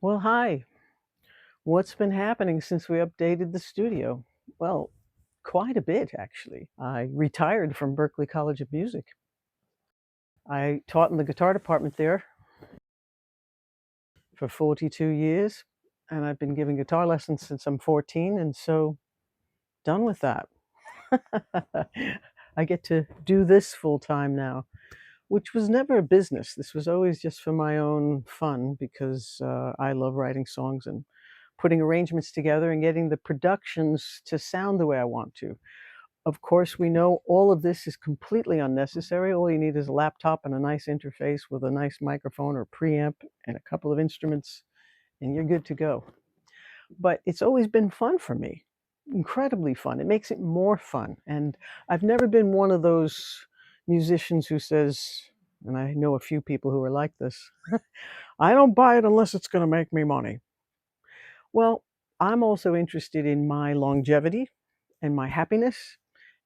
Well, hi. What's been happening since we updated the studio? Well, quite a bit, actually. I retired from Berklee College of Music. I taught in the guitar department there for 42 years, and I've been giving guitar lessons since I'm 14, and so done with that. I get to do this full time now, which was never a business. This was always just for my own fun because I love writing songs and putting arrangements together and getting the productions to sound the way I want to. Of course, we know all of this is completely unnecessary. All you need is a laptop and a nice interface with a nice microphone or preamp and a couple of instruments, and you're good to go. But it's always been fun for me, incredibly fun. It makes it more fun. And I've never been one of those musicians who says, and I know a few people who are like this, I don't buy it unless it's going to make me money. Well, I'm also interested in my longevity and my happiness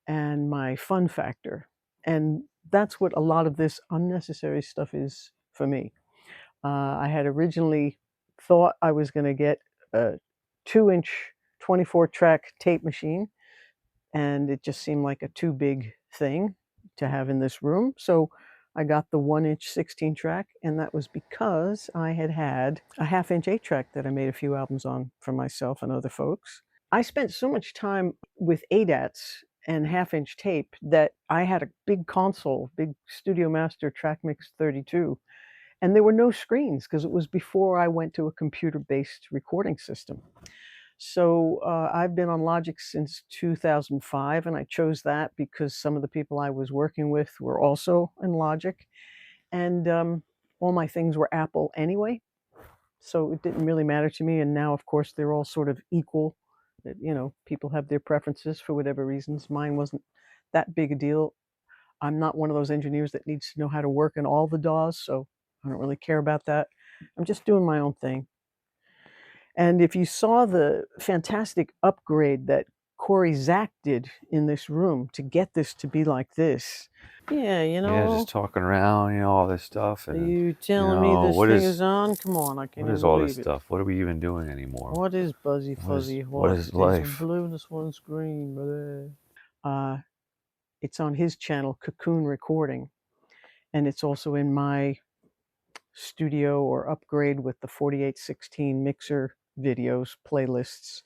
and my fun factor. And that's what a lot of this unnecessary stuff is for me. I had originally thought I was going to get a 2-inch 24 track tape machine, and it just seemed like a too big thing to have in this room. So I got the 1-inch 16 track, and that was because I had had a half-inch 8 track that I made a few albums on for myself and other folks. I spent so much time with ADATs and half-inch tape that I had a big console, big Studio Master Track Mix 32, and there were no screens because it was before I went to a computer-based recording system. So I've been on Logic since 2005, and I chose that because some of the people I was working with were also in Logic, and all my things were Apple anyway, so it didn't really matter to me. And now, of course, they're all sort of equal. That people have their preferences for whatever reasons. Mine wasn't that big a deal. I'm not one of those engineers that needs to know how to work in all the DAWs, so I don't really care about that. I'm just doing my own thing. And if you saw the fantastic upgrade that Corey Zach did in this room to get this to be like this, yeah, Yeah, just talking around, all this stuff, are and you telling me this what thing is is on? Come on, I can't what even is all this believe it. stuff? What are we even doing anymore? What is Buzzy What is Fuzzy? what What is is life? blue? This one's green, brother. Uh, it's on his channel, Cocoon Recording, and it's also in my studio or upgrade with the 4816 mixer videos playlists.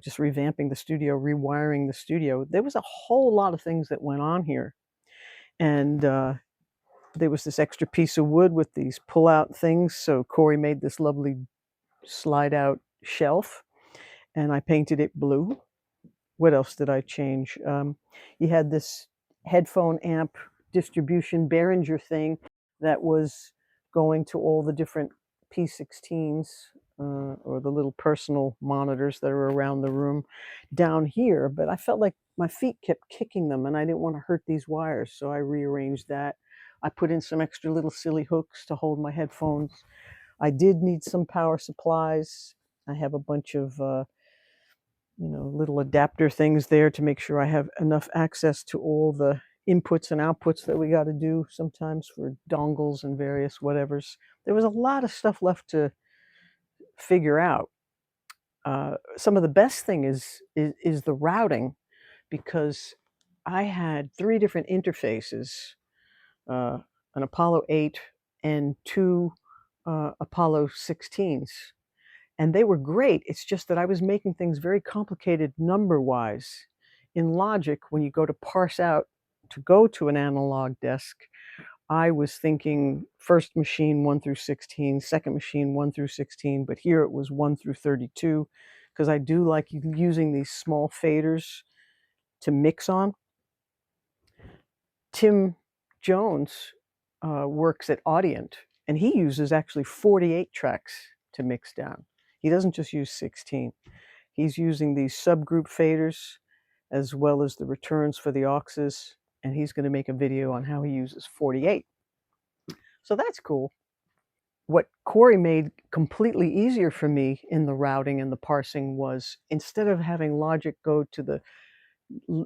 Just revamping the studio, rewiring the studio. There was a whole lot of things that went on here, and there was this extra piece of wood with these pull-out things. So Corey made this lovely slide-out shelf, and I painted it blue. What else did I change? You had this headphone amp distribution Behringer thing that was going to all the different P16s, or the little personal monitors that are around the room down here. But I felt like my feet kept kicking them and I didn't want to hurt these wires. So I rearranged that. I put in some extra little silly hooks to hold my headphones. I did need some power supplies. I have a bunch of little adapter things there to make sure I have enough access to all the inputs and outputs that we got to do sometimes for dongles and various whatevers. There was a lot of stuff left to figure out. Some of the best thing is the routing, because I had 3 different interfaces, uh, an Apollo 8 and 2 Apollo 16s, and they were great. It's just that I was making things very complicated number-wise. In Logic, when you go to parse out to go to an analog desk, I was thinking first machine 1 through 16, second machine 1 through 16, but here it was 1 through 32, because I do like using these small faders to mix on. Tim Jones works at Audient, and he uses actually 48 tracks to mix down. He doesn't just use 16. He's using these subgroup faders as well as the returns for the auxes, and he's going to make a video on how he uses 48. So that's cool. What Corey made completely easier for me in the routing and the parsing was, instead of having Logic go to the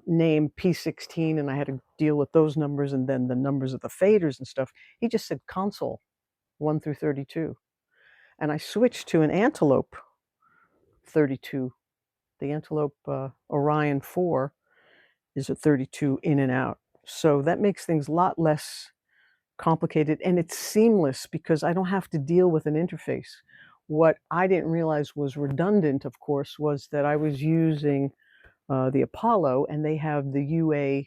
name P16 and I had to deal with those numbers and then the numbers of the faders and stuff, he just said console 1 through 32. and I switched to an Antelope 32. The Antelope, Orion 4 is a 32 in and out. So that makes things a lot less complicated, and it's seamless because I don't have to deal with an interface. What I didn't realize was redundant, of course, was that I was using the Apollo, and they have the UA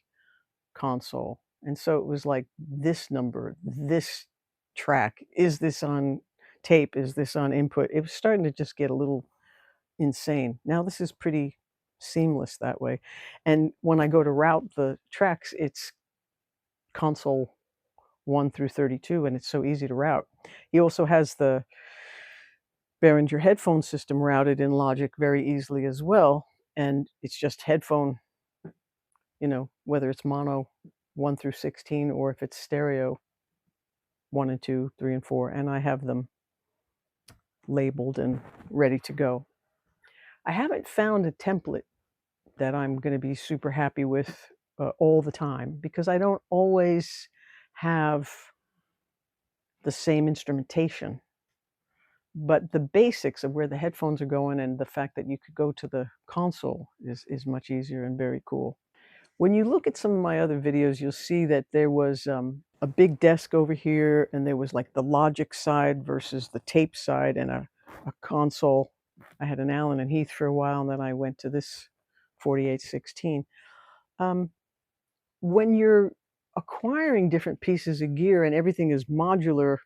console. And so it was like this number, this track, is this on tape? Is this on input? It was starting to just get a little insane. Now this is pretty seamless that way. And when I go to route the tracks, it's console 1 through 32, and it's so easy to route. He also has the Behringer headphone system routed in Logic very easily as well, and it's just headphone, whether it's mono 1 through 16 or if it's stereo 1 and 2, 3 and 4, and I have them labeled and ready to go. I haven't found a template that I'm going to be super happy with all the time because I don't always have the same instrumentation. But the basics of where the headphones are going and the fact that you could go to the console is much easier and very cool. When you look at some of my other videos, you'll see that there was a big desk over here, and there was like the Logic side versus the tape side, and a console. I had an Allen and Heath for a while, and then I went to this 4816. When you're acquiring different pieces of gear and everything is modular,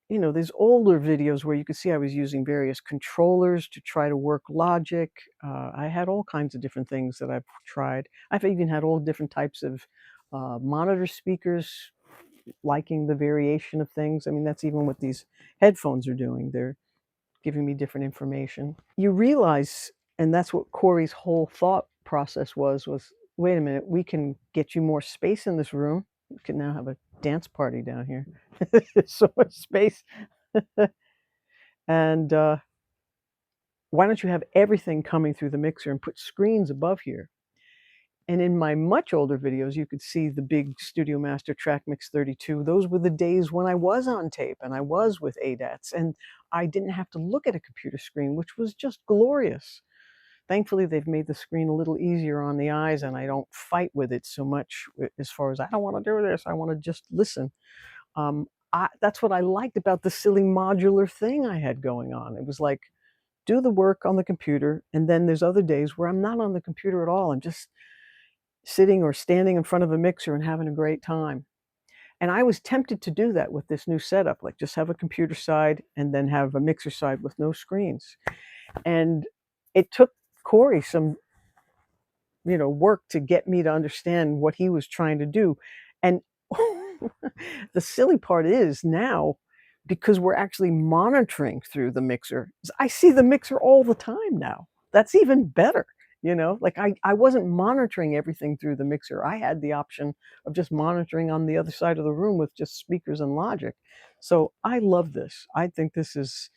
there's older videos where you could see I was using various controllers to try to work Logic. I had all kinds of different things that I've tried. I've even had all different types of monitor speakers, liking the variation of things. I mean, that's even what these headphones are doing. They're giving me different information. You realize, and that's what Corey's whole thought process was, wait a minute, we can get you more space in this room. We can now have a dance party down here. There's so much space. And why don't you have everything coming through the mixer and put screens above here? And in my much older videos, you could see the big Studio Master Track Mix 32. Those were the days when I was on tape and I was with ADATs, and I didn't have to look at a computer screen, which was just glorious. Thankfully, they've made the screen a little easier on the eyes, and I don't fight with it so much as far as, I don't want to do this, I want to just listen. That's what I liked about the silly modular thing I had going on. It was like, do the work on the computer, and then there's other days where I'm not on the computer at all. I'm just sitting or standing in front of a mixer and having a great time. And I was tempted to do that with this new setup, like just have a computer side and then have a mixer side with no screens. And it took Corey some, work to get me to understand what he was trying to do. And the silly part is now, because we're actually monitoring through the mixer, I see the mixer all the time now. That's even better. Like I wasn't monitoring everything through the mixer. I had the option of just monitoring on the other side of the room with just speakers and Logic. So I love this. I think this is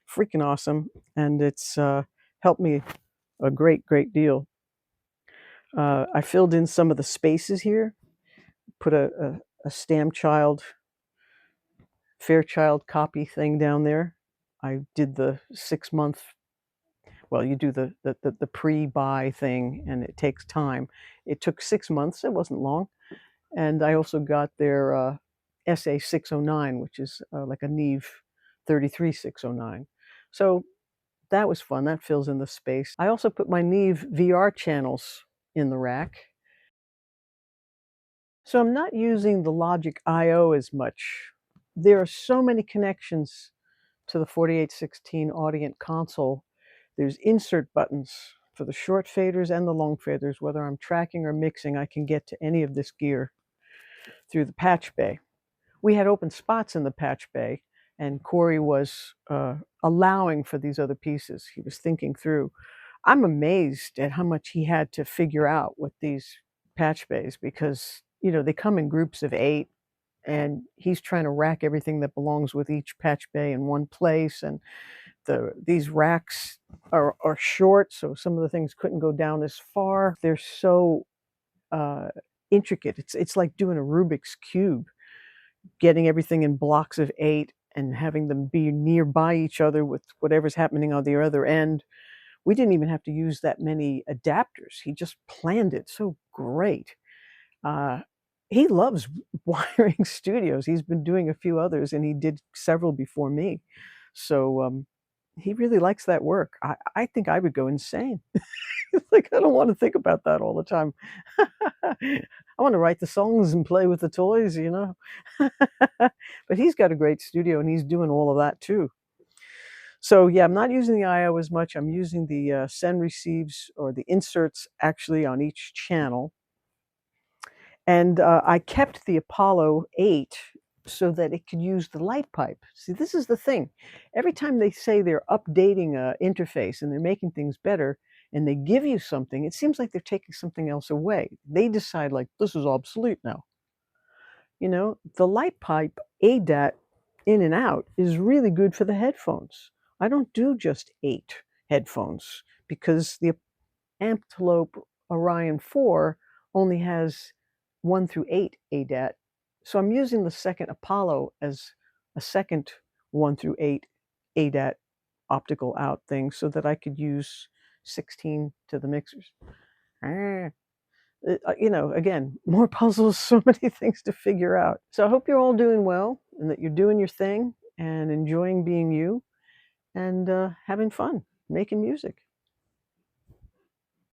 freaking awesome, and it's helped me a great deal. I filled in some of the spaces here, put a Stam Child, Fairchild copy thing down there. I did the 6-month, well, you do the pre-buy thing, and it takes time. It took 6 months. It wasn't long. And I also got their SA609, which is like a Neve 33609. So that was fun. That fills in the space. I also put my Neve VR channels in the rack. So I'm not using the Logic I/O as much. There are so many connections to the 4816 Audient console. There's insert buttons for the short faders and the long faders. Whether I'm tracking or mixing, I can get to any of this gear through the patch bay. We had open spots in the patch bay, and Corey was allowing for these other pieces. He was thinking through. I'm amazed at how much he had to figure out with these patch bays because, they come in groups of 8, and he's trying to rack everything that belongs with each patch bay in one place. And these racks are short, so some of the things couldn't go down as far. They're so intricate. It's like doing a Rubik's Cube, getting everything in blocks of 8 and having them be nearby each other with whatever's happening on the other end. We didn't even have to use that many adapters. He just planned it so great. Uh, he loves wiring studios. He's been doing a few others, and he did several before me. So, he really likes that work. I think I would go insane. It's like, I don't wanna think about that all the time. I wanna write the songs and play with the toys, you know? But he's got a great studio, and he's doing all of that too. So, yeah, I'm not using the IO as much. I'm using the, send receives or the inserts actually on each channel. And, I kept the Apollo 8 so that it could use the light pipe. See, this is the thing. Every time they say they're updating a interface and they're making things better and they give you something, it seems like they're taking something else away. They decide like, "This is obsolete now." You know, the light pipe ADAT in and out is really good for the headphones. I don't do just 8 headphones because the Antelope Orion 4 only has 1 through 8 ADAT. So I'm using the second Apollo as a second 1 through 8 ADAT optical out thing so that I could use 16 to the mixers. Ah, you know, again, more puzzles, so many things to figure out. So I hope you're all doing well and that you're doing your thing and enjoying being you and having fun making music.